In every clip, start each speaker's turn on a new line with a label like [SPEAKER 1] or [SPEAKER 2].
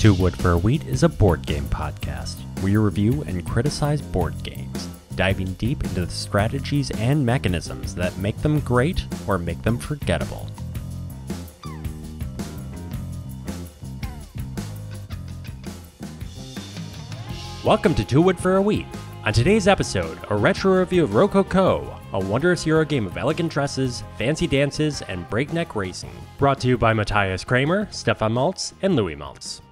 [SPEAKER 1] Two Wood for a Wheat is a board game podcast. We review and criticize board games, diving deep into the strategies and mechanisms that make them great or make them forgettable. Welcome to Two Wood for a Wheat. On today's episode, a retro review of Rococo, a wondrous Euro game of elegant dresses, fancy dances, and breakneck racing. Brought to you by Matthias Kramer, Stefan Maltz, and Louis Maltz.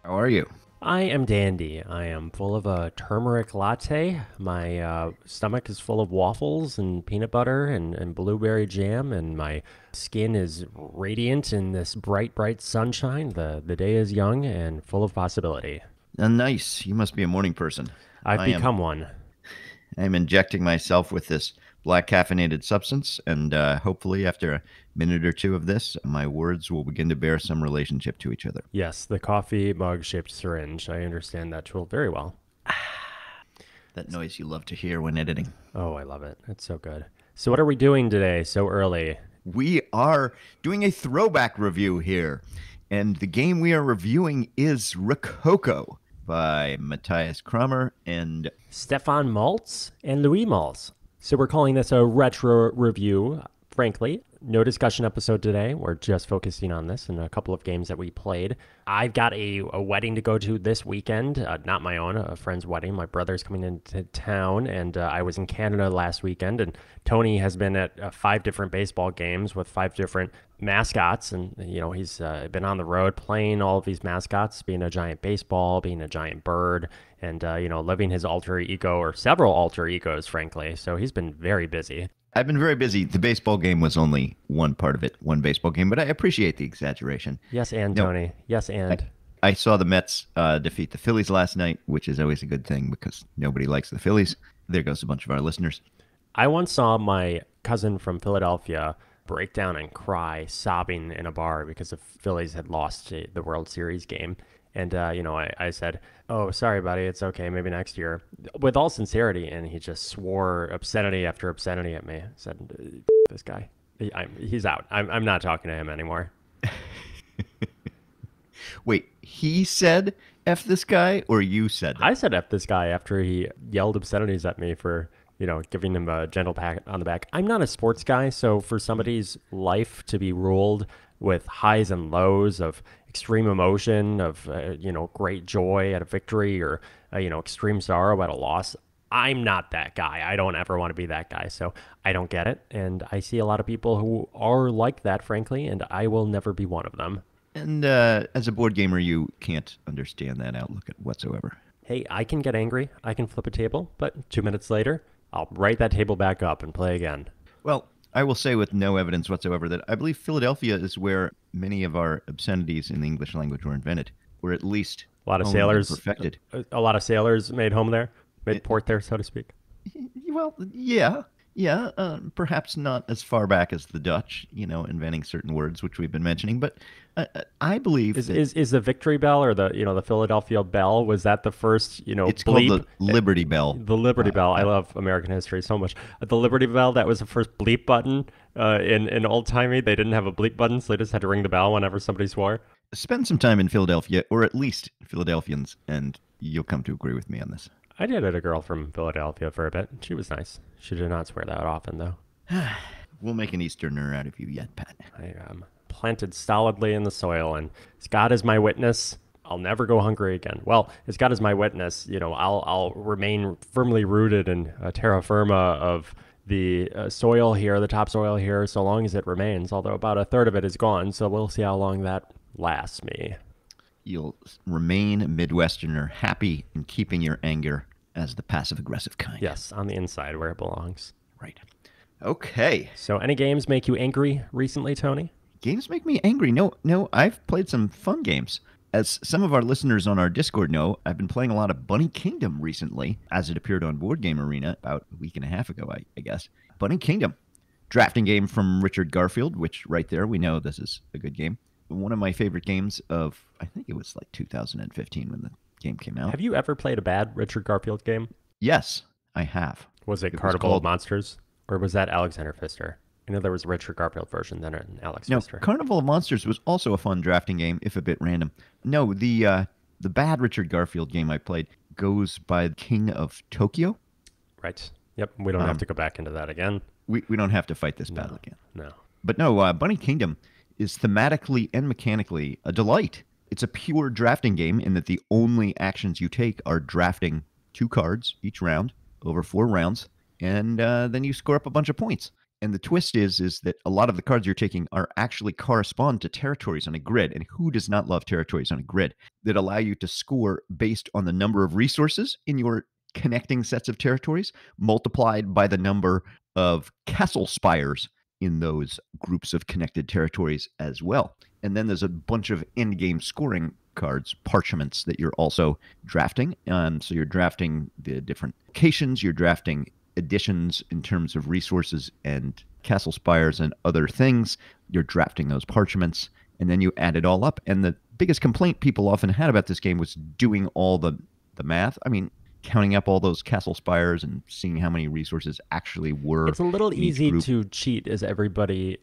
[SPEAKER 2] How are you?
[SPEAKER 1] I am dandy. I am full of a turmeric latte. My stomach is full of waffles and peanut butter and blueberry jam, and my skin is radiant in this bright, bright sunshine. The day is young and full of possibility.
[SPEAKER 2] Nice. You must be a morning person.
[SPEAKER 1] I've become one.
[SPEAKER 2] I'm injecting myself with this black caffeinated substance, and hopefully after a minute or two of this, my words will begin to bear some relationship to each other.
[SPEAKER 1] Yes, the coffee mug-shaped syringe. I understand that tool very well.
[SPEAKER 2] That noise you love to hear when editing.
[SPEAKER 1] Oh, I love it. It's so good. So what are we doing today so early?
[SPEAKER 2] We are doing a throwback review here, and the game we are reviewing is Rococo by Matthias Kramer and
[SPEAKER 1] Stefan Maltz and Louis Maltz. So we're calling this a retro review, frankly. No discussion episode today. We're just focusing on this and a couple of games that we played. I've got a wedding to go to this weekend, not my own, a friend's wedding. My brother's coming into town, and I was in Canada last weekend, and Tony has been at 5 different baseball games with 5 different mascots, and he's been on the road playing all of these mascots, being a giant baseball, being a giant bird, and living his alter ego, or several alter egos, frankly. So he's been very busy.
[SPEAKER 2] I've been very busy. The baseball game was only one part of it, one baseball game, but I appreciate the exaggeration.
[SPEAKER 1] Yes, and Tony. Yes, and.
[SPEAKER 2] I saw the Mets defeat the Phillies last night, which is always a good thing because nobody likes the Phillies. There goes a bunch of our listeners.
[SPEAKER 1] I once saw my cousin from Philadelphia break down and cry, sobbing in a bar because the Phillies had lost the World Series game. And, I said, "Oh, sorry, buddy. It's okay. Maybe next year," with all sincerity. And he just swore obscenity after obscenity at me. I said, "This guy, he's out. I'm not talking to him anymore."
[SPEAKER 2] Wait, he said F this guy, or you said that?
[SPEAKER 1] I said F this guy after he yelled obscenities at me for, giving him a gentle pat on the back. I'm not a sports guy, so for somebody's life to be ruled with highs and lows of extreme emotion, of, great joy at a victory, or, extreme sorrow at a loss, I'm not that guy. I don't ever want to be that guy, so I don't get it. And I see a lot of people who are like that, frankly, and I will never be one of them.
[SPEAKER 2] And as a board gamer, you can't understand that outlook whatsoever.
[SPEAKER 1] Hey, I can get angry. I can flip a table, but 2 minutes later, I'll write that table back up and play again.
[SPEAKER 2] Well, I will say with no evidence whatsoever that I believe Philadelphia is where many of our obscenities in the English language were invented, or at least
[SPEAKER 1] a lot of sailors
[SPEAKER 2] perfected.
[SPEAKER 1] A lot of sailors made home there, made port there, so to speak.
[SPEAKER 2] Well, yeah. Perhaps not as far back as the Dutch, inventing certain words which we've been mentioning, but I believe
[SPEAKER 1] is the Victory Bell or the Philadelphia Bell, was that the first
[SPEAKER 2] it's
[SPEAKER 1] bleep?
[SPEAKER 2] Called the Liberty Bell.
[SPEAKER 1] The Liberty Bell. I love American history so much. The Liberty Bell, that was the first bleep button in old timey. They didn't have a bleep button, so they just had to ring the bell whenever somebody swore.
[SPEAKER 2] Spend some time in Philadelphia, or at least Philadelphians, and you'll come to agree with me on this.
[SPEAKER 1] I dated a girl from Philadelphia for a bit. She was nice. She did not swear that often, though.
[SPEAKER 2] We'll make an Easterner out of you yet, Pat.
[SPEAKER 1] I am planted solidly in the soil, and as God is my witness, I'll never go hungry again. Well, as God is my witness, I'll remain firmly rooted in terra firma of the soil here, the topsoil here, so long as it remains, although about a third of it is gone, so we'll see how long that lasts me.
[SPEAKER 2] You'll remain a Midwesterner, happy in keeping your anger as the passive-aggressive kind.
[SPEAKER 1] Yes, on the inside where it belongs.
[SPEAKER 2] Right. Okay.
[SPEAKER 1] So any games make you angry recently, Tony?
[SPEAKER 2] Games make me angry. No, I've played some fun games. As some of our listeners on our Discord know, I've been playing a lot of Bunny Kingdom recently, as it appeared on Board Game Arena about a week and a half ago, I guess. Bunny Kingdom. Drafting game from Richard Garfield, which right there, we know this is a good game. One of my favorite games of, I think it was like 2015 when the game came out.
[SPEAKER 1] Have you ever played a bad Richard Garfield game?
[SPEAKER 2] Yes, I have.
[SPEAKER 1] Was it Carnival of Monsters? Or was that Alexander Pfister? I know there was a Richard Garfield version then in Alex
[SPEAKER 2] Now,
[SPEAKER 1] Pfister.
[SPEAKER 2] Carnival of Monsters was also a fun drafting game, if a bit random. No, the bad Richard Garfield game I played goes by King of Tokyo.
[SPEAKER 1] Right. Yep. We don't have to go back into that again.
[SPEAKER 2] We don't have to fight this battle again.
[SPEAKER 1] No.
[SPEAKER 2] But no, Bunny Kingdom is thematically and mechanically a delight. It's a pure drafting game in that the only actions you take are drafting 2 cards each round over 4 rounds, and then you score up a bunch of points. And the twist is that a lot of the cards you're taking are actually correspond to territories on a grid. And who does not love territories on a grid that allow you to score based on the number of resources in your connecting sets of territories multiplied by the number of castle spires in those groups of connected territories as well. And then there's a bunch of end-game scoring cards, parchments, that you're also drafting. So you're drafting the different locations, you're drafting additions in terms of resources and castle spires and other things. You're drafting those parchments, and then you add it all up. And the biggest complaint people often had about this game was doing all the math. I mean, counting up all those castle spires and seeing how many resources actually were.
[SPEAKER 1] It's a little
[SPEAKER 2] in each
[SPEAKER 1] easy
[SPEAKER 2] group.
[SPEAKER 1] to cheat as everybody,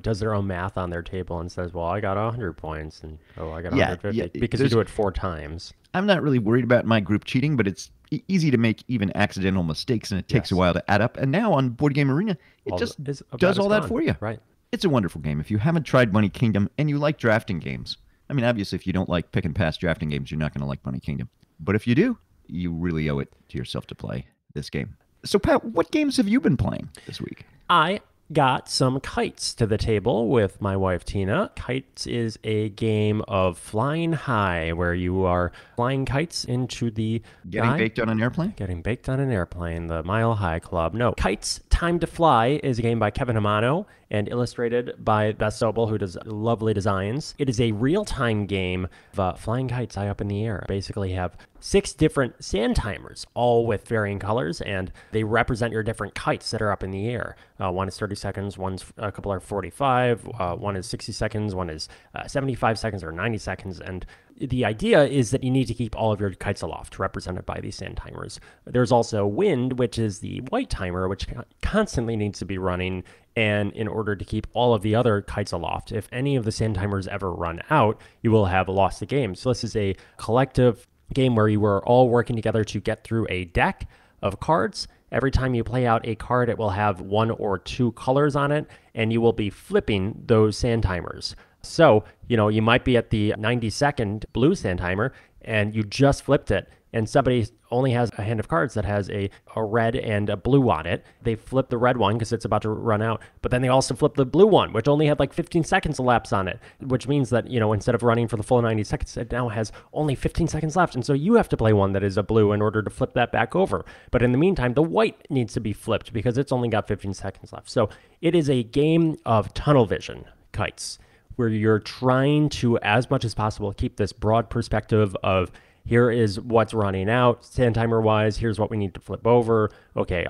[SPEAKER 1] does their own math on their table and says, well, I got 100 points and I got 150 because you do it 4 times.
[SPEAKER 2] I'm not really worried about my group cheating, but it's easy to make even accidental mistakes, and it takes a while to add up. And now on Board Game Arena, it just does all that for you.
[SPEAKER 1] Right.
[SPEAKER 2] It's a wonderful game. If you haven't tried Bunny Kingdom and you like drafting games, I mean, obviously, if you don't like pick and pass drafting games, you're not going to like Bunny Kingdom. But if you do, you really owe it to yourself to play this game. So, Pat, what games have you been playing this week?
[SPEAKER 1] I got some kites to the table with my wife, Tina. Kites is a game of flying high where you are flying kites into the
[SPEAKER 2] Getting baked on an airplane?
[SPEAKER 1] Getting baked on an airplane, the Mile High Club. No. Kites Time to Fly is a game by Kevin Hamano and illustrated by Beth Sobel, who does lovely designs. It is a real-time game of flying kites high up in the air. Basically have 6 different sand timers, all with varying colors, and they represent your different kites that are up in the air. One is 30 seconds, a couple are 45, one is 60 seconds, one is 75 seconds or 90 seconds, and the idea is that you need to keep all of your kites aloft, represented by these sand timers. There's also wind, which is the white timer, which constantly needs to be running, and in order to keep all of the other kites aloft, if any of the sand timers ever run out, you will have lost the game. So this is a collective game where you are all working together to get through a deck of cards. Every time you play out a card, it will have 1 or 2 colors on it, and you will be flipping those sand timers. So, you might be at the 90-second blue sand timer, and you just flipped it, and somebody only has a hand of cards that has a red and a blue on it. They flip the red one because it's about to run out, but then they also flip the blue one, which only had like 15 seconds elapsed on it, which means that, instead of running for the full 90 seconds, it now has only 15 seconds left. And so you have to play one that is a blue in order to flip that back over. But in the meantime, the white needs to be flipped because it's only got 15 seconds left. So it is a game of tunnel vision kites, where you're trying to, as much as possible, keep this broad perspective of here is what's running out, sand timer wise, here's what we need to flip over. Okay,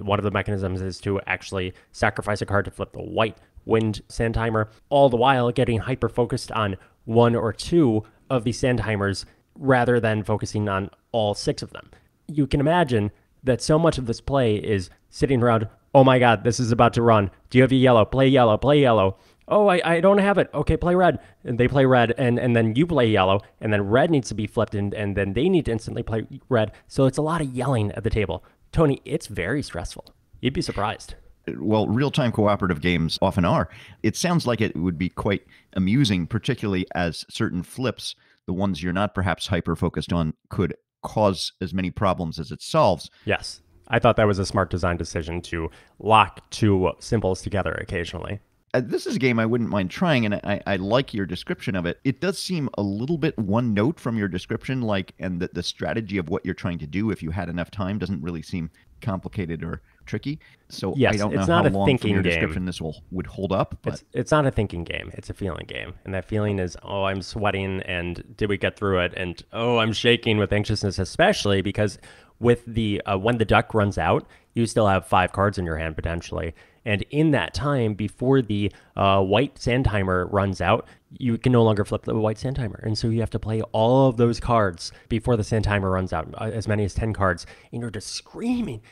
[SPEAKER 1] one of the mechanisms is to actually sacrifice a card to flip the white wind sand timer, all the while getting hyper-focused on 1 or 2 of these sand timers rather than focusing on all 6 of them. You can imagine that so much of this play is sitting around, oh my god, this is about to run. Do you have a yellow? Play yellow, play yellow. Oh, I don't have it. Okay, play red. And they play red, and then you play yellow, and then red needs to be flipped, and then they need to instantly play red. So it's a lot of yelling at the table. Tony, it's very stressful. You'd be surprised.
[SPEAKER 2] Well, real-time cooperative games often are. It sounds like it would be quite amusing, particularly as certain flips, the ones you're not perhaps hyper-focused on, could cause as many problems as it solves.
[SPEAKER 1] Yes. I thought that was a smart design decision to lock 2 symbols together occasionally.
[SPEAKER 2] This is a game I wouldn't mind trying, and I like your description of it. It does seem a little bit one note from your description, and the strategy of what you're trying to do, if you had enough time, doesn't really seem complicated or tricky. So
[SPEAKER 1] yes,
[SPEAKER 2] I don't know
[SPEAKER 1] it's
[SPEAKER 2] how
[SPEAKER 1] not a
[SPEAKER 2] long
[SPEAKER 1] thinking
[SPEAKER 2] from your
[SPEAKER 1] game.
[SPEAKER 2] description this would hold up. But
[SPEAKER 1] It's not a thinking game. It's a feeling game. And that feeling is, oh, I'm sweating, and did we get through it? And, oh, I'm shaking with anxiousness, especially because with the when the duck runs out, you still have 5 cards in your hand potentially. And in that time, before the white sand timer runs out, you can no longer flip the white sand timer. And so you have to play all of those cards before the sand timer runs out, as many as 10 cards. And you're just screaming,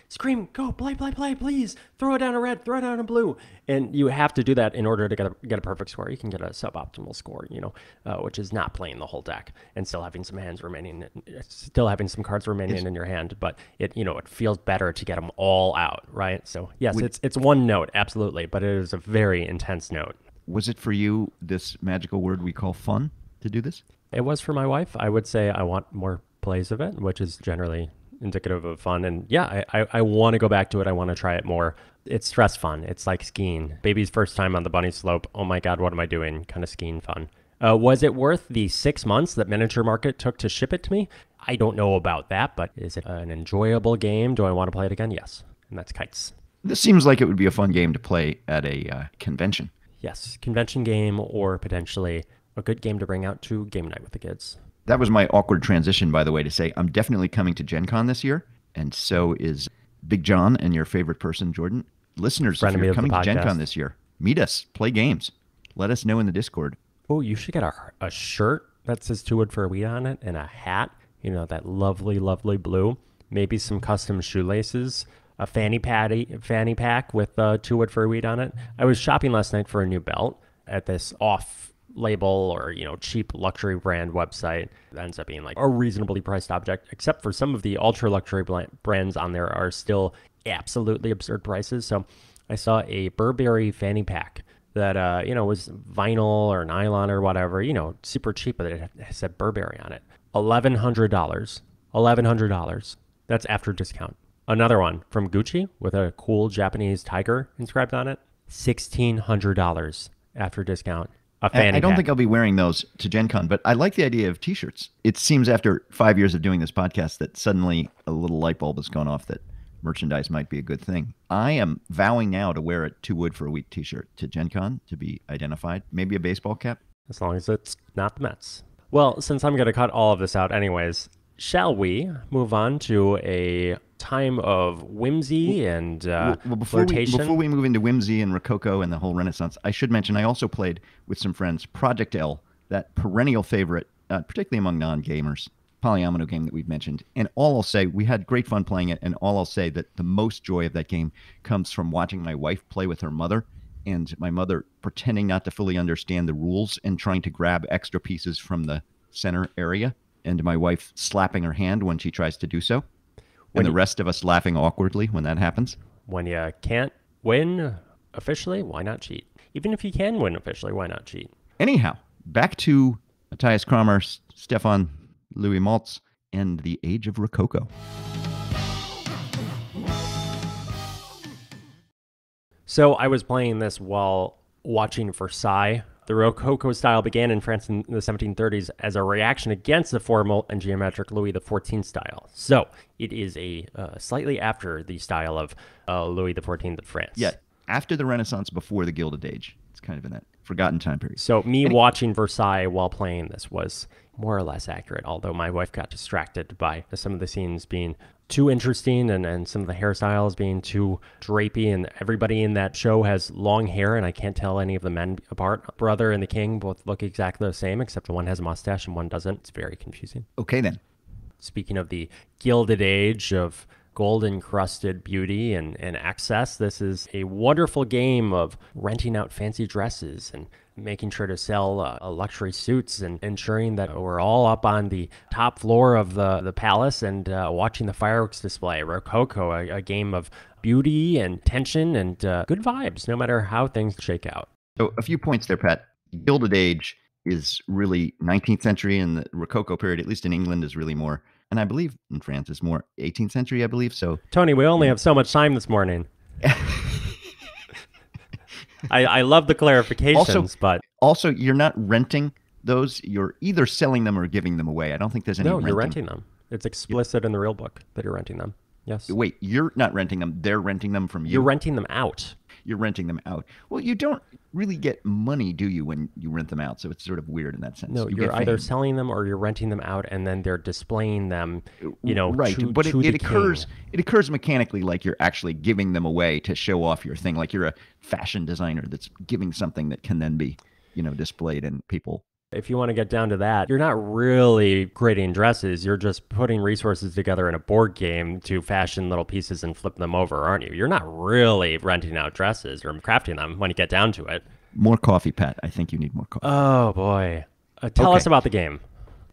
[SPEAKER 1] go, play, please. Throw it down a red, throw it down a blue. And you have to do that in order to get a perfect score. You can get a suboptimal score, which is not playing the whole deck and still having some cards remaining in your hand. But it feels better to get them all out, right? So yes, it's one note, absolutely, but it is a very intense note.
[SPEAKER 2] Was it for you, this magical word we call fun, to do this?
[SPEAKER 1] It was for my wife. I would say I want more plays of it, which is generally indicative of fun. And yeah, I want to go back to it. I want to try it more. It's stress fun. It's like skiing. Baby's first time on the bunny slope. Oh my God, what am I doing? Kind of skiing fun. Was it worth the 6 months that Miniature Market took to ship it to me? I don't know about that, but is it an enjoyable game? Do I want to play it again? Yes. And that's Kites.
[SPEAKER 2] This seems like it would be a fun game to play at a convention.
[SPEAKER 1] Yes, convention game, or potentially a good game to bring out to game night with the kids.
[SPEAKER 2] That was my awkward transition, by the way, to say I'm definitely coming to Gen Con this year, and so is Big John and your favorite person, Jordan. Listeners, if you're coming to Gen Con this year, meet us, play games. Let us know in the Discord.
[SPEAKER 1] Oh, you should get a shirt that says 2 wood for a weed on it, and a hat, that lovely, lovely blue. Maybe some custom shoelaces. A fanny pack with 2 wood for a weed on it. I was shopping last night for a new belt at this off-label or cheap luxury brand website. That ends up being like a reasonably priced object, except for some of the ultra luxury brands on there are still absolutely absurd prices. So I saw a Burberry fanny pack that was vinyl or nylon or whatever, super cheap, but it said Burberry on it. $1,100. That's after discount. Another one from Gucci with a cool Japanese tiger inscribed on it. $1,600 after discount. A fanny
[SPEAKER 2] I don't
[SPEAKER 1] pack.
[SPEAKER 2] think I'll be wearing those to Gen Con, but I like the idea of T-shirts. It seems after 5 years of doing this podcast that suddenly a little light bulb has gone off that merchandise might be a good thing. I am vowing now to wear a 2 wood for a week T-shirt to Gen Con to be identified. Maybe a baseball cap.
[SPEAKER 1] As long as it's not the Mets. Well, since I'm going to cut all of this out anyways, shall we move on to a time of whimsy and flirtation?
[SPEAKER 2] Before we move into whimsy and Rococo and the whole Renaissance, I should mention I also played with some friends Project L, that perennial favorite, particularly among non-gamers, polyomino game that we've mentioned. And all I'll say, we had great fun playing it, and all I'll say that the most joy of that game comes from watching my wife play with her mother, and my mother pretending not to fully understand the rules and trying to grab extra pieces from the center area, and my wife slapping her hand when she tries to do so. And the rest of us laughing awkwardly when that happens.
[SPEAKER 1] When you can't win officially, why not cheat? Even if you can win officially, why not cheat?
[SPEAKER 2] Anyhow, back to Matthias Kramer, Stefan Louis Maltz, and the Age of Rococo.
[SPEAKER 1] So I was playing this while watching Versailles. The Rococo style began in France in the 1730s as a reaction against the formal and geometric Louis XIV style. So it is a slightly after the style of Louis XIV of France.
[SPEAKER 2] Yeah, after the Renaissance, before the Gilded Age. It's kind of in that forgotten time period.
[SPEAKER 1] So watching Versailles while playing this was more or less accurate, although my wife got distracted by some of the scenes being too interesting and some of the hairstyles being too drapey, and everybody in that show has long hair and I can't tell any of the men apart. Brother and the king both look exactly the same, except one has a mustache and one doesn't. It's very confusing.
[SPEAKER 2] Okay then.
[SPEAKER 1] Speaking of the Gilded Age of gold-encrusted beauty and excess, this is a wonderful game of renting out fancy dresses and making sure to sell luxury suits and ensuring that we're all up on the top floor of the palace and watching the fireworks display. Rococo, a game of beauty and tension and good vibes, no matter how things shake out.
[SPEAKER 2] So a few points there, Pat. Gilded Age is really 19th century, and the Rococo period, at least in England, is really more, and I believe in France, is more 18th century, I believe. So,
[SPEAKER 1] Tony, we only have so much time this morning. I love the clarifications, but
[SPEAKER 2] also you're not renting those. You're either selling them or giving them away. I don't think there's any renting.
[SPEAKER 1] You're renting them. It's explicit in the real book that you're renting them. Yes.
[SPEAKER 2] Wait, you're not renting them. They're renting them from you.
[SPEAKER 1] You're renting them out.
[SPEAKER 2] You're renting them out. Well, you don't really get money, do you, when you rent them out? So it's sort of weird in that sense.
[SPEAKER 1] No,
[SPEAKER 2] You
[SPEAKER 1] you're
[SPEAKER 2] get
[SPEAKER 1] either
[SPEAKER 2] fame.
[SPEAKER 1] selling them or you're renting them out, and then they're displaying them,
[SPEAKER 2] Right,
[SPEAKER 1] to
[SPEAKER 2] but
[SPEAKER 1] the
[SPEAKER 2] it
[SPEAKER 1] king.
[SPEAKER 2] occurs mechanically like you're actually giving them away to show off your thing, like you're a fashion designer that's giving something that can then be, displayed and people.
[SPEAKER 1] If you want to get down to that, you're not really creating dresses. You're just putting resources together in a board game to fashion little pieces and flip them over, aren't you? You're not really renting out dresses or crafting them when you get down to it.
[SPEAKER 2] More coffee, Pat. I think you need more coffee.
[SPEAKER 1] Oh, boy. Tell us
[SPEAKER 2] Okay.
[SPEAKER 1] about the game.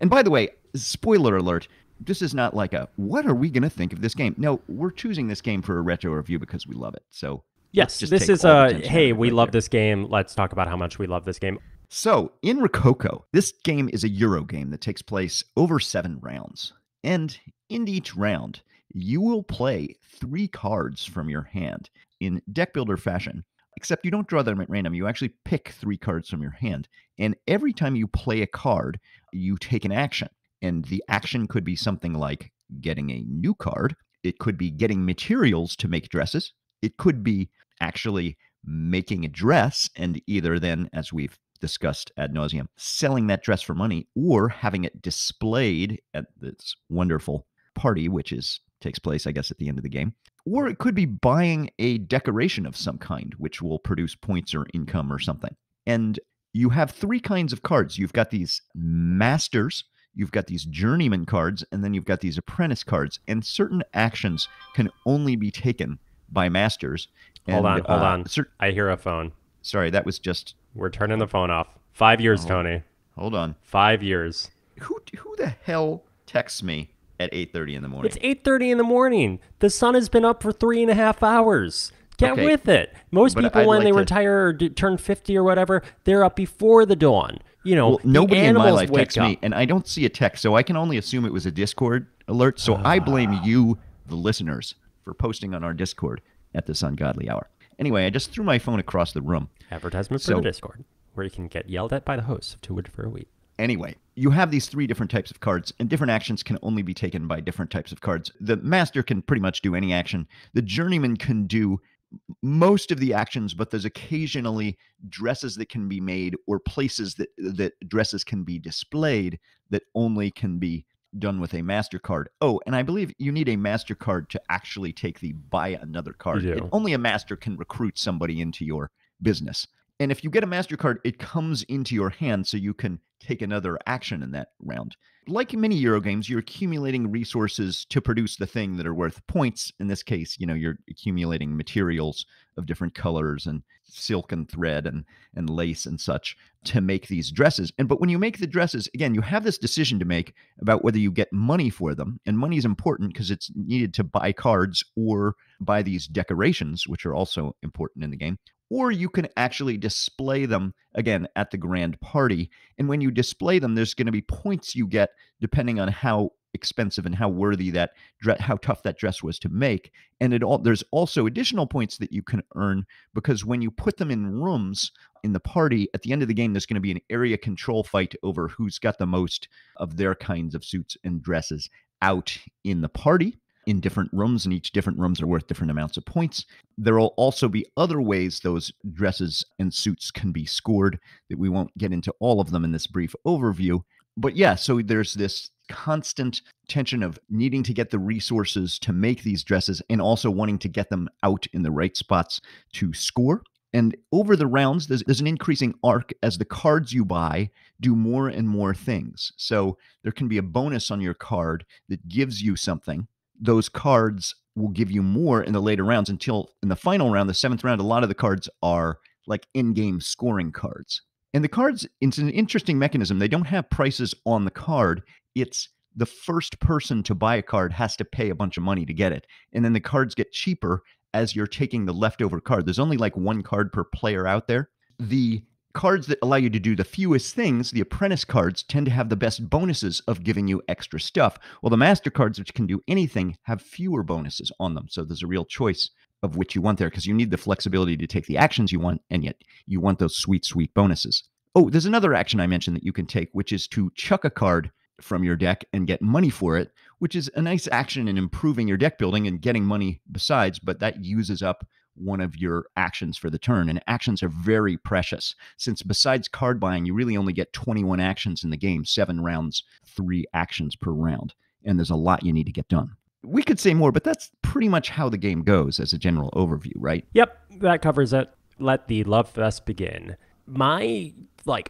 [SPEAKER 2] And by the way, spoiler alert, this is not like a what are we going to think of this game? No, we're choosing this game for a retro review because we love it. So let's
[SPEAKER 1] Yes,
[SPEAKER 2] just
[SPEAKER 1] this
[SPEAKER 2] take
[SPEAKER 1] is
[SPEAKER 2] all the tension out
[SPEAKER 1] hey,
[SPEAKER 2] of it
[SPEAKER 1] we
[SPEAKER 2] right
[SPEAKER 1] love
[SPEAKER 2] there.
[SPEAKER 1] this game. Let's talk about how much we love this game.
[SPEAKER 2] So, in Rococo, this game is a Euro game that takes place over 7 rounds. And in each round, you will play 3 cards from your hand in deck builder fashion, except you don't draw them at random. You actually pick 3 cards from your hand. And every time you play a card, you take an action. And the action could be something like getting a new card, it could be getting materials to make dresses, it could be actually making a dress, and either then, as we've discussed ad nauseum, selling that dress for money or having it displayed at this wonderful party, which takes place, I guess, at the end of the game. Or it could be buying a decoration of some kind, which will produce points or income or something. And you have 3 kinds of cards. You've got these masters, you've got these journeyman cards, and then you've got these apprentice cards. And certain actions can only be taken by masters.
[SPEAKER 1] Hold
[SPEAKER 2] And
[SPEAKER 1] on, hold on. I hear a phone.
[SPEAKER 2] sorry, that was just.
[SPEAKER 1] We're turning the phone off. 5 years,
[SPEAKER 2] Oh,
[SPEAKER 1] Tony.
[SPEAKER 2] hold on.
[SPEAKER 1] 5 years.
[SPEAKER 2] Who the hell texts me at 8:30 in the morning?
[SPEAKER 1] It's 8:30 in the morning. The sun has been up for 3.5 hours. Get
[SPEAKER 2] Okay,
[SPEAKER 1] with it. Most
[SPEAKER 2] but
[SPEAKER 1] people,
[SPEAKER 2] I'd
[SPEAKER 1] when
[SPEAKER 2] like
[SPEAKER 1] they
[SPEAKER 2] to-
[SPEAKER 1] retire or turn 50 or whatever, they're up before the dawn.
[SPEAKER 2] Well,
[SPEAKER 1] The
[SPEAKER 2] nobody in my
[SPEAKER 1] animals
[SPEAKER 2] life
[SPEAKER 1] wake
[SPEAKER 2] texts
[SPEAKER 1] up.
[SPEAKER 2] me, and I don't see a text, so I can only assume it was a Discord alert. So I blame you, the listeners, for posting on our Discord at this ungodly hour. Anyway, I just threw my phone across the room.
[SPEAKER 1] Advertisement for
[SPEAKER 2] So-
[SPEAKER 1] the Discord, where you can get yelled at by the hosts of Two Wood for a Week.
[SPEAKER 2] Anyway, you have these 3 different types of cards, and different actions can only be taken by different types of cards. The master can pretty much do any action. The journeyman can do most of the actions, but there's occasionally dresses that can be made or places that dresses can be displayed that only can be done with a MasterCard. Oh, and I believe you need a MasterCard to actually take the buy another card.
[SPEAKER 1] You do.
[SPEAKER 2] Only a master can recruit somebody into your business. And if you get a MasterCard, it comes into your hand so you can take another action in that round. Like many Euro games, you're accumulating resources to produce the thing that are worth points. In this case, you're accumulating materials of different colors and silk and thread and lace and such to make these dresses. But when you make the dresses, again, you have this decision to make about whether you get money for them. And money is important because it's needed to buy cards or buy these decorations, which are also important in the game. Or you can actually display them, again, at the grand party. And when you display them, there's going to be points you get depending on how expensive and how worthy how tough that dress was to make. And there's also additional points that you can earn because when you put them in rooms in the party, at the end of the game, there's going to be an area control fight over who's got the most of their kinds of suits and dresses out in the party in different rooms, and each different rooms are worth different amounts of points. There will also be other ways those dresses and suits can be scored that we won't get into all of them in this brief overview. But yeah, so there's this constant tension of needing to get the resources to make these dresses and also wanting to get them out in the right spots to score. And over the rounds, there's an increasing arc as the cards you buy do more and more things. So there can be a bonus on your card that gives you something. Those cards will give you more in the later rounds until in the final round, the 7th round, a lot of the cards are like in-game scoring cards. And the cards, it's an interesting mechanism. They don't have prices on the card. It's the first person to buy a card has to pay a bunch of money to get it. And then the cards get cheaper as you're taking the leftover card. There's only like 1 card per player out there. The cards that allow you to do the fewest things, the apprentice cards, tend to have the best bonuses of giving you extra stuff. Well, the master cards, which can do anything, have fewer bonuses on them. So there's a real choice of which you want there because you need the flexibility to take the actions you want, and yet you want those sweet, sweet bonuses. Oh, there's another action I mentioned that you can take, which is to chuck a card from your deck and get money for it, which is a nice action in improving your deck building and getting money besides, but that uses up one of your actions for the turn. And actions are very precious, since besides card buying, you really only get 21 actions in the game, 7 rounds, 3 actions per round. And there's a lot you need to get done. We could say more, but that's pretty much how the game goes as a general overview, right?
[SPEAKER 1] Yep, that covers it. Let the love fest begin. My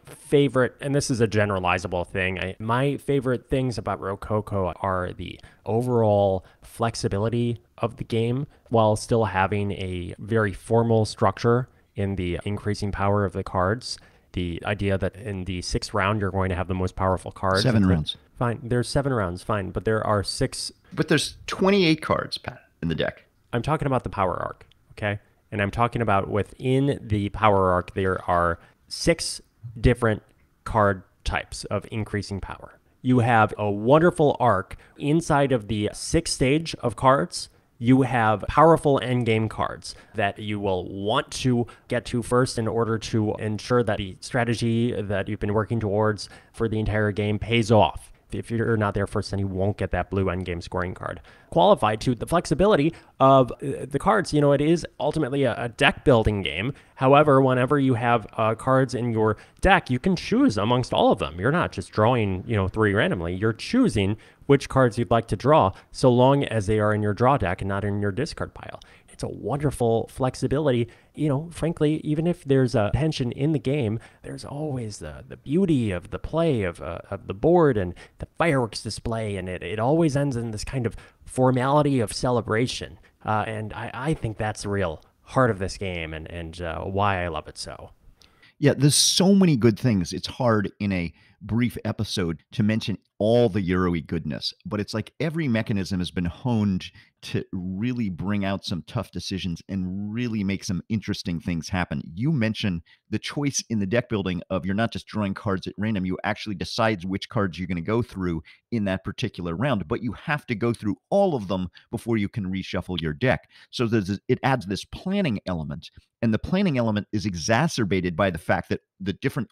[SPEAKER 1] favorite, and this is a generalizable thing, my favorite things about Rococo are the overall flexibility of the game while still having a very formal structure in the increasing power of the cards. The idea that in the 6th round, you're going to have the most powerful cards.
[SPEAKER 2] 7 rounds.
[SPEAKER 1] Fine. There's 7 rounds. Fine. But there are 6.
[SPEAKER 2] But there's 28 cards, Pat, in the deck.
[SPEAKER 1] I'm talking about the power arc. Okay. And I'm talking about within the power arc, there are 6 different card types of increasing power. You have a wonderful arc inside of the 6th stage of cards. You have powerful endgame cards that you will want to get to first in order to ensure that the strategy that you've been working towards for the entire game pays off. If you're not there first, then you won't get that blue endgame scoring card. Qualified to the flexibility of the cards. It is ultimately a deck building game. However, whenever you have cards in your deck, you can choose amongst all of them. You're not just drawing, 3 randomly. You're choosing which cards you'd like to draw, so long as they are in your draw deck and not in your discard pile. It's a wonderful flexibility. Frankly, even if there's a tension in the game, there's always the beauty of the play of the board and the fireworks display, and it always ends in this kind of formality of celebration. And I think that's the real heart of this game and why I love it so.
[SPEAKER 2] Yeah, there's so many good things. It's hard in a brief episode to mention all the Euro-y goodness, but it's like every mechanism has been honed to really bring out some tough decisions and really make some interesting things happen. You mentioned the choice in the deck building of you're not just drawing cards at random, you actually decide which cards you're going to go through in that particular round, but you have to go through all of them before you can reshuffle your deck. So it adds this planning element, and the planning element is exacerbated by the fact that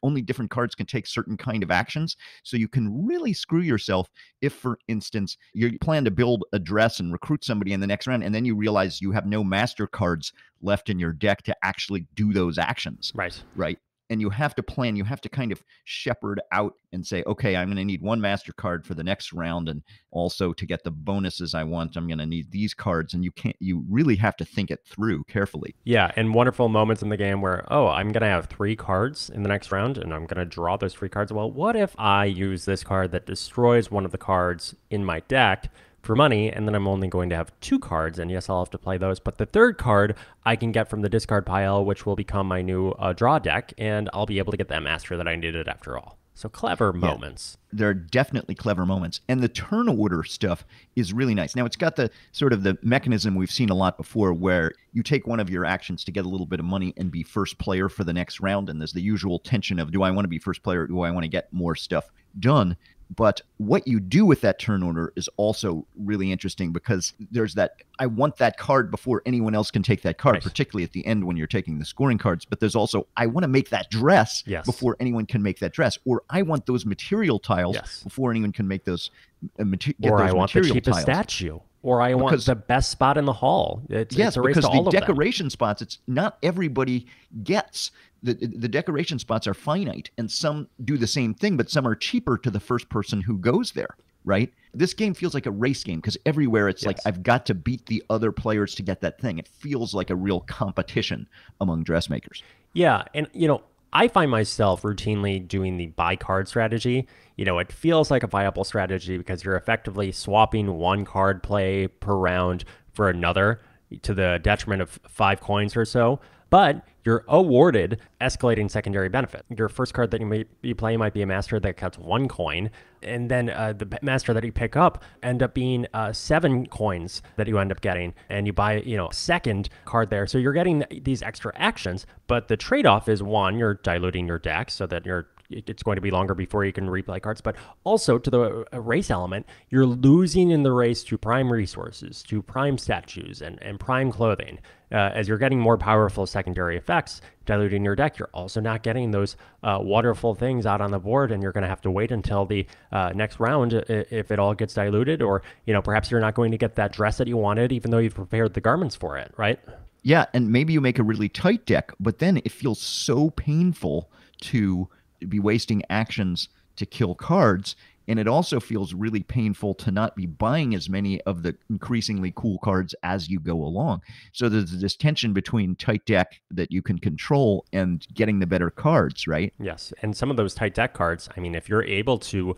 [SPEAKER 2] only different cards can take certain kind of actions. So you can really screw yourself if, for instance, you plan to build a dress and recruit somebody in the next round, and then you realize you have no master cards left in your deck to actually do those actions. Right. And you have to plan, you have to kind of shepherd out and say, okay, I'm going to need 1 master card for the next round. And also to get the bonuses I want, I'm going to need these cards. And you really have to think it through carefully.
[SPEAKER 1] Yeah. And wonderful moments in the game where, I'm going to have 3 cards in the next round and I'm going to draw those 3 cards. Well, what if I use this card that destroys one of the cards in my deck for money, and then I'm only going to have 2 cards, and yes, I'll have to play those, but the 3rd card I can get from the discard pile, which will become my new draw deck, and I'll be able to get that master that I needed after all. So clever moments.
[SPEAKER 2] There are definitely clever moments. And the turn order stuff is really nice. Now, it's got the sort of the mechanism we've seen a lot before where you take one of your actions to get a little bit of money and be first player for the next round. And there's the usual tension of, do I want to be first player or do I want to get more stuff done? But what you do with that turn order is also really interesting because there's that, I want that card before anyone else can take that card,
[SPEAKER 1] Right.
[SPEAKER 2] particularly at the end when you're taking the scoring cards. But there's also, I want to make that dress before anyone can make that dress. Or I want those material tiles before anyone can make those
[SPEAKER 1] Or I want the cheapest statue. Or I want the best spot in the hall. It's a race
[SPEAKER 2] because
[SPEAKER 1] to all
[SPEAKER 2] the
[SPEAKER 1] of them.
[SPEAKER 2] decoration spots, it's not everybody gets. The decoration spots are finite, and some do the same thing, but some are cheaper to the first person who goes there, right? This game feels like a race game because everywhere it's like, I've got to beat the other players to get that thing. It feels like a real competition among dressmakers.
[SPEAKER 1] Yeah, and I find myself routinely doing the buy card strategy. It feels like a viable strategy because you're effectively swapping 1 card play per round for another to the detriment of 5 coins or so. But you're awarded escalating secondary benefit. Your first card that you play might be a master that cuts 1 coin, and then the master that you pick up end up being 7 coins that you end up getting, and you buy a second card there. So you're getting these extra actions, but the trade-off is 1, you're diluting your deck so that it's going to be longer before you can replay cards, but also to the race element, you're losing in the race to prime resources, to prime statues, and prime clothing. As you're getting more powerful secondary effects, diluting your deck, you're also not getting those wonderful things out on the board, and you're going to have to wait until the next round if it all gets diluted, or perhaps you're not going to get that dress that you wanted, even though you've prepared the garments for it, right?
[SPEAKER 2] Yeah, and maybe you make a really tight deck, but then it feels so painful to be wasting actions to kill cards. And it also feels really painful to not be buying as many of the increasingly cool cards as you go along. So there's this tension between tight deck that you can control and getting the better cards, right?
[SPEAKER 1] Yes, and some of those tight deck cards, I mean, if you're able to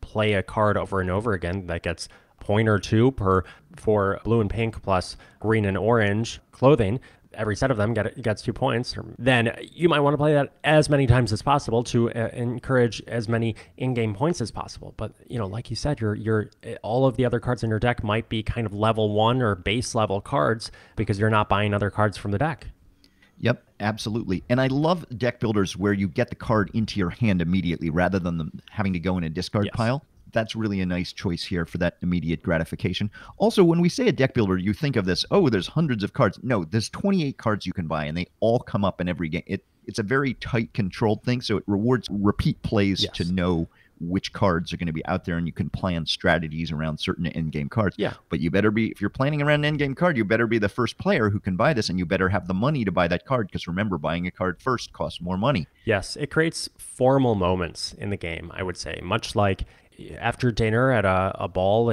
[SPEAKER 1] play a card over and over again that gets point or two per for blue and pink plus green and orange clothing, every set of them gets 2 points, then you might want to play that as many times as possible to encourage as many in-game points as possible. But like you said, you're all of the other cards in your deck might be kind of level 1 or base level cards because you're not buying other cards from the deck.
[SPEAKER 2] Yep, absolutely. And I love deck builders where you get the card into your hand immediately rather than them having to go in a discard pile. That's really a nice choice here for that immediate gratification. Also, when we say a deck builder, you think of this, oh, there's hundreds of cards. No, there's 28 cards you can buy, and they all come up in every game. It's a very tight, controlled thing, so it rewards repeat plays to know which cards are going to be out there, and you can plan strategies around certain end-game cards.
[SPEAKER 1] Yeah.
[SPEAKER 2] But you better be, if you're planning around an end-game card, you better be the first player who can buy this, and you better have the money to buy that card, because remember, buying a card first costs more money.
[SPEAKER 1] Yes, it creates formal moments in the game, I would say, much like after dinner at a ball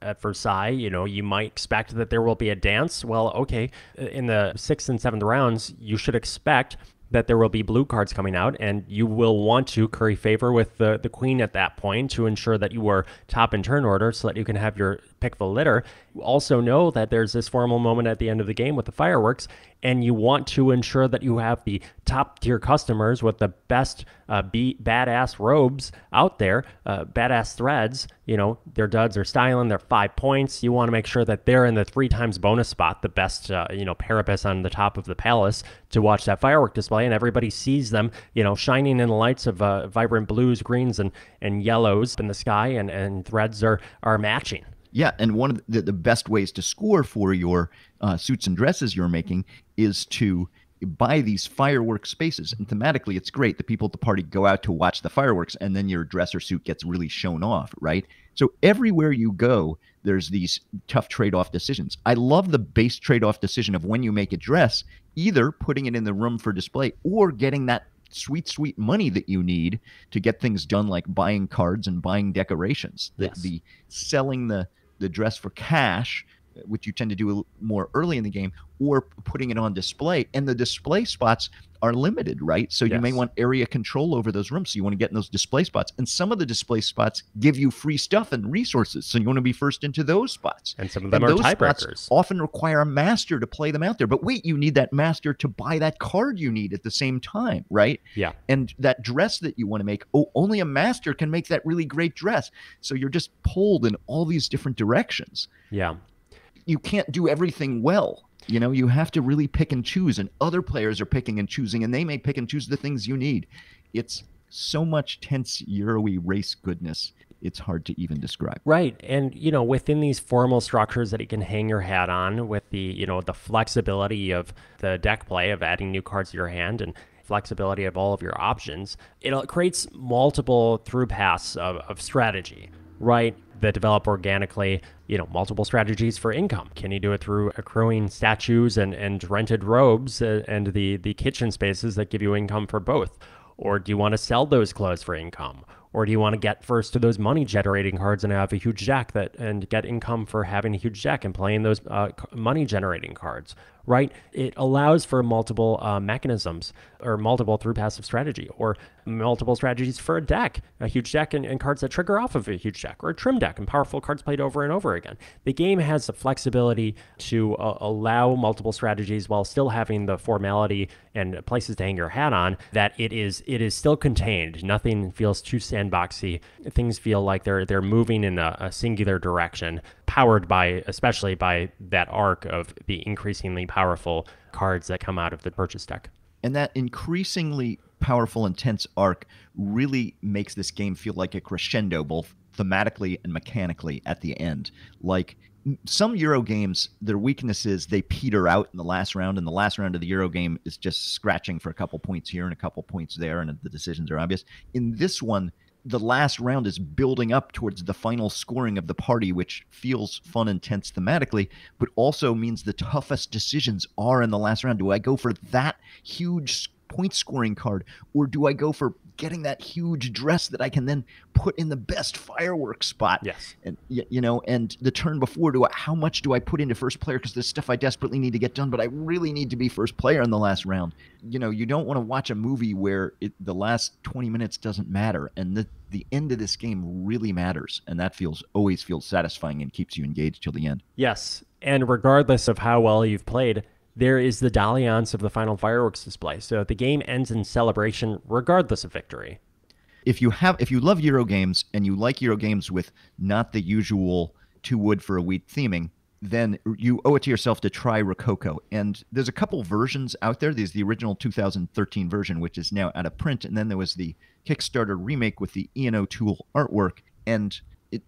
[SPEAKER 1] at Versailles, you might expect that there will be a dance. Well, okay, in the 6th and 7th rounds, you should expect that there will be blue cards coming out, and you will want to curry favor with the queen at that point to ensure that you are top in turn order so that you can have your pick of the litter. You also know that there's this formal moment at the end of the game with the fireworks, and you want to ensure that you have the top tier customers with the best badass robes out there, badass threads. Their duds are styling, they're 5 points. You want to make sure that they're in the 3 times bonus spot, the best, parapet on the top of the palace to watch that firework display, and everybody sees them, shining in the lights of vibrant blues, greens, and yellows in the sky, and threads are matching.
[SPEAKER 2] Yeah, and one of the best ways to score for your suits and dresses you're making is to buy these fireworks spaces. And thematically, it's great. The people at the party go out to watch the fireworks, and then your dress or suit gets really shown off, right? So everywhere you go, there's these tough trade-off decisions. I love the base trade-off decision of when you make a dress, either putting it in the room for display or getting that sweet money that you need to get things done, like buying cards and buying decorations. The selling the dress for cash, which you tend to do more early in the game, or putting it on display. And the display spots are limited, right? So you may want area control over those rooms. So you want to get in those display spots. And some of the display spots give you free stuff and resources. So you want to be first into those spots.
[SPEAKER 1] And some of them are tiebreakers.
[SPEAKER 2] Often require a master to play them out there. But wait, you need that master to buy that card you need at the same time, right?
[SPEAKER 1] Yeah.
[SPEAKER 2] And that dress that you want to make, only a master can make that really great dress. So you're just pulled in all these different directions.
[SPEAKER 1] Yeah.
[SPEAKER 2] You can't do everything well. You have to really pick and choose, and other players are picking and choosing, and they may pick and choose the things you need. It's so much tense Euro-y race goodness, it's hard to even describe.
[SPEAKER 1] Right. And, within these formal structures that you can hang your hat on with the, the flexibility of the deck play of adding new cards to your hand and flexibility of all of your options, it creates multiple through paths of strategy, right? That develop organically, multiple strategies for income. Can you do it through accruing statues and rented robes and the kitchen spaces that give you income for both? Or do you want to sell those clothes for income? Or do you want to get first to those money generating cards and have a huge deck and get income for having a huge deck and playing those money generating cards, right? It allows for multiple mechanisms or multiple through passive strategy or multiple strategies for a deck, a huge deck and cards that trigger off of a huge deck, or a trim deck and powerful cards played over and over again. The game has the flexibility to allow multiple strategies while still having the formality and places to hang your hat on, that it is still contained. Nothing feels too sandboxy. Things feel like they're moving in a singular direction, powered by, especially by that arc of the increasingly powerful cards that come out of the purchase deck.
[SPEAKER 2] And that increasingly powerful, intense arc really makes this game feel like a crescendo, both thematically and mechanically at the end. Like some Euro games, their weakness is they peter out in the last round, and the last round of the Euro game is just scratching for a couple points here and a couple points there, and the decisions are obvious. In this one, the last round is building up towards the final scoring of the party, which feels fun and tense thematically, but also means the toughest decisions are in the last round. Do I go for that huge point scoring card, or do I go for getting that huge dress that I can then put in the best fireworks spot?
[SPEAKER 1] Yes.
[SPEAKER 2] And and the turn before, how much do I put into first player because there's stuff I desperately need to get done, but I really need to be first player in the last round. You don't want to watch a movie where the last 20 minutes doesn't matter, and the end of this game really matters, and that always feels satisfying and keeps you engaged till the end.
[SPEAKER 1] Yes, and regardless of how well you've played, there is the dalliance of the final fireworks display. So the game ends in celebration regardless of victory.
[SPEAKER 2] If you love Euro games and you like Euro games with not the usual 2 wood for a wheat theming, then you owe it to yourself to try Rococo. And there's a couple versions out there. There's the original 2013 version, which is now out of print, and then there was the Kickstarter remake with the Ian O'Toole artwork. And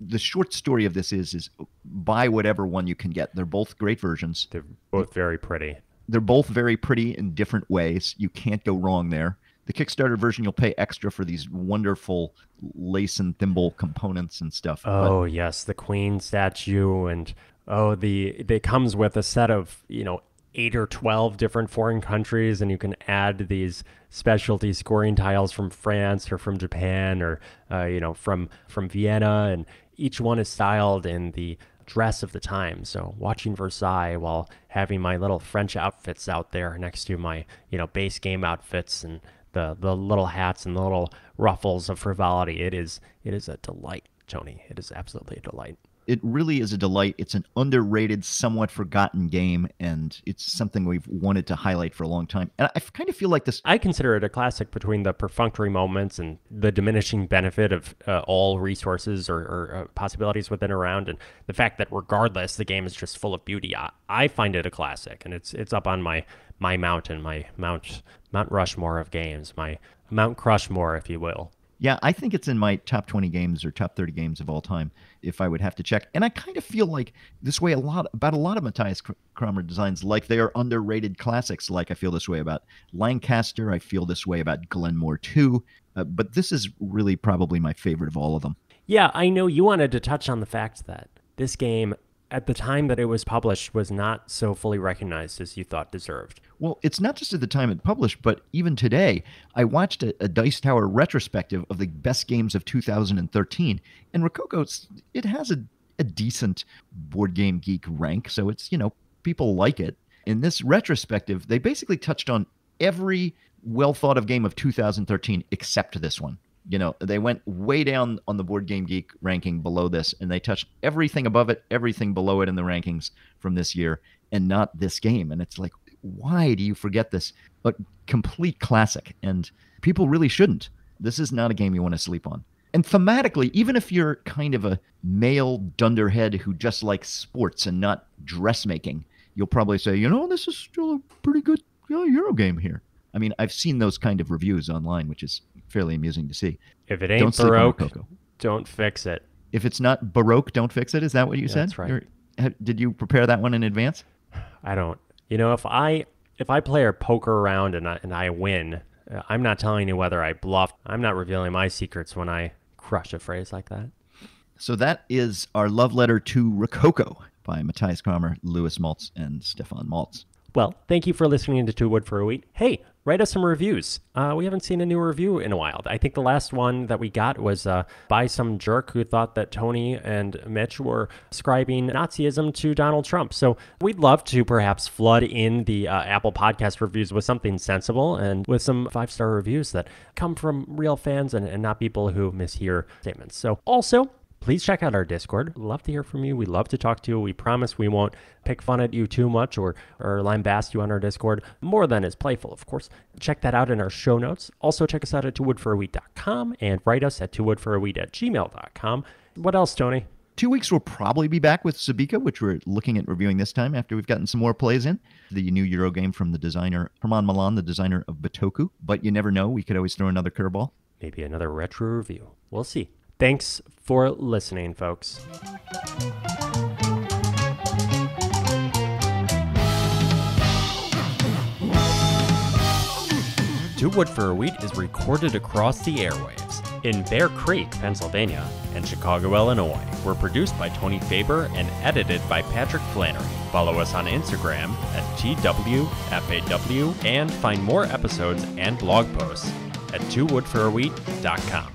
[SPEAKER 2] the short story of this is buy whatever one you can get. They're both great versions.
[SPEAKER 1] They're both very pretty.
[SPEAKER 2] They're both very pretty in different ways. You can't go wrong there. The Kickstarter version, you'll pay extra for these wonderful lace and thimble components and stuff.
[SPEAKER 1] Oh, yes, the Queen statue, and it comes with a set of 8 or 12 different foreign countries, and you can add these specialty scoring tiles from France or from Japan or from Vienna, and each one is styled in the dress of the time. So watching Versailles while having my little French outfits out there next to my base game outfits and the little hats and the little ruffles of frivolity. It is a delight, Tony. It is absolutely a delight.
[SPEAKER 2] It really is a delight. It's an underrated, somewhat forgotten game, and it's something we've wanted to highlight for a long time. And I kind of feel like this...
[SPEAKER 1] I consider it a classic between the perfunctory moments and the diminishing benefit of all resources or possibilities within a round, and the fact that regardless, the game is just full of beauty. I find it a classic, and it's up on my mountain, my Mount Rushmore of games, my Mount Crushmore, if you will.
[SPEAKER 2] Yeah, I think it's in my top 20 games or top 30 games of all time, if I would have to check. And I kind of feel like this way about a lot of Matthias Kramer designs, like they are underrated classics. Like I feel this way about Lancaster. I feel this way about Glenmore 2. But this is really probably my favorite of all of them.
[SPEAKER 1] Yeah, I know you wanted to touch on the fact that this game, at the time that it was published, was not so fully recognized as you thought deserved.
[SPEAKER 2] Well, it's not just at the time it published, but even today. I watched a Dice Tower retrospective of the best games of 2013, and Rococo, it has a decent Board Game Geek rank, so it's, people like it. In this retrospective, they basically touched on every well-thought-of game of 2013 except this one. They went way down on the Board Game Geek ranking below this, and they touched everything above it, everything below it in the rankings from this year, and not this game. And it's like, why do you forget this? But complete classic, and people really shouldn't. This is not a game you want to sleep on. And thematically, even if you're kind of a male dunderhead who just likes sports and not dressmaking, you'll probably say, this is still a pretty good Euro game here. I mean, I've seen those kind of reviews online, which is fairly amusing to see.
[SPEAKER 1] If it ain't Baroque, don't fix it.
[SPEAKER 2] If it's not Baroque, don't fix it. Is that what you said?
[SPEAKER 1] That's right.
[SPEAKER 2] Did you prepare that one in advance?
[SPEAKER 1] I don't. If I play a poker round and I win, I'm not telling you whether I bluffed. I'm not revealing my secrets when I crush a phrase like that.
[SPEAKER 2] So that is our love letter to Rococo by Matthias Kramer, Louis Maltz, and Stefan Maltz.
[SPEAKER 1] Well, thank you for listening to Two Wood for a Wheat. Hey, write us some reviews. We haven't seen a new review in a while. I think the last one that we got was by some jerk who thought that Tony and Mitch were ascribing Nazism to Donald Trump. So we'd love to perhaps flood in the Apple Podcast reviews with something sensible and with some 5-star reviews that come from real fans and not people who mishear statements. So also, please check out our Discord. We'd love to hear from you. We love to talk to you. We promise we won't pick fun at you too much or lambaste you on our Discord, more than is playful, of course. Check that out in our show notes. Also, check us out at twowoodforawheat.com and write us at twowoodforawheat@gmail.com. What else, Tony?
[SPEAKER 2] 2 weeks we'll probably be back with Sabika, which we're looking at reviewing this time after we've gotten some more plays in. The new Euro game from the designer, Herman Milan, the designer of Bitoku. But you never know. We could always throw another curveball.
[SPEAKER 1] Maybe another retro review. We'll see. Thanks for listening, folks. Two Wood for a Wheat is recorded across the airwaves. in Bear Creek, Pennsylvania, and Chicago, Illinois, were produced by Tony Faber and edited by Patrick Flannery. Follow us on Instagram at TWFAW and find more episodes and blog posts at twowoodforawheat.com.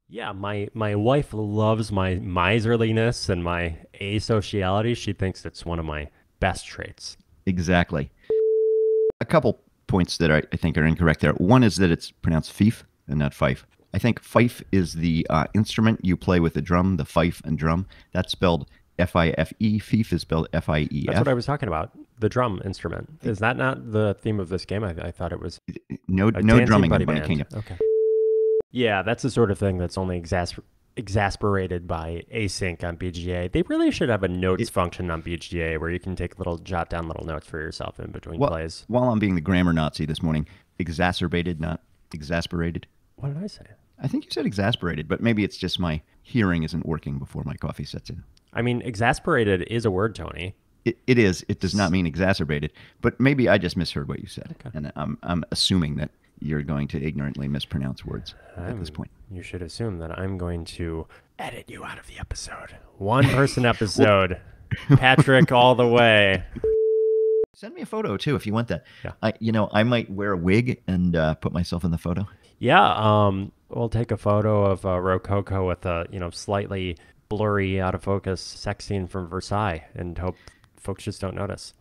[SPEAKER 1] Yeah, my wife loves my miserliness and my asociality. She thinks it's one of my best traits.
[SPEAKER 2] Exactly. A couple points that I think are incorrect there. One is that it's pronounced fife and not fife. I think fife is the instrument you play with the drum, the fife and drum. That's spelled F-I-F-E. Fife is spelled F-I-E-F.
[SPEAKER 1] That's what I was talking about. The drum instrument. Is that not the theme of this game? I thought it was
[SPEAKER 2] no drumming in Bunny
[SPEAKER 1] band.
[SPEAKER 2] Kingdom.
[SPEAKER 1] Okay. Yeah, that's the sort of thing that's only exasperated by async on BGA. They really should have a notes function on BGA where you can jot down little notes for yourself in between plays.
[SPEAKER 2] While I'm being the grammar Nazi this morning, exacerbated, not exasperated.
[SPEAKER 1] What did I say?
[SPEAKER 2] I think you said exasperated, but maybe it's just my hearing isn't working before my coffee sets in.
[SPEAKER 1] I mean, exasperated is a word, Tony.
[SPEAKER 2] It is. It does not mean exacerbated, but maybe I just misheard what you said. Okay. And I'm assuming that you're going to ignorantly mispronounce words at this point.
[SPEAKER 1] You should assume that I'm going to edit you out of the episode. One person episode. Patrick all the way.
[SPEAKER 2] Send me a photo too if you want that.
[SPEAKER 1] Yeah.
[SPEAKER 2] I might wear a wig and put myself in the photo.
[SPEAKER 1] Yeah. We'll take a photo of Rococo with a slightly blurry, out of focus sex scene from Versailles and hope folks just don't notice.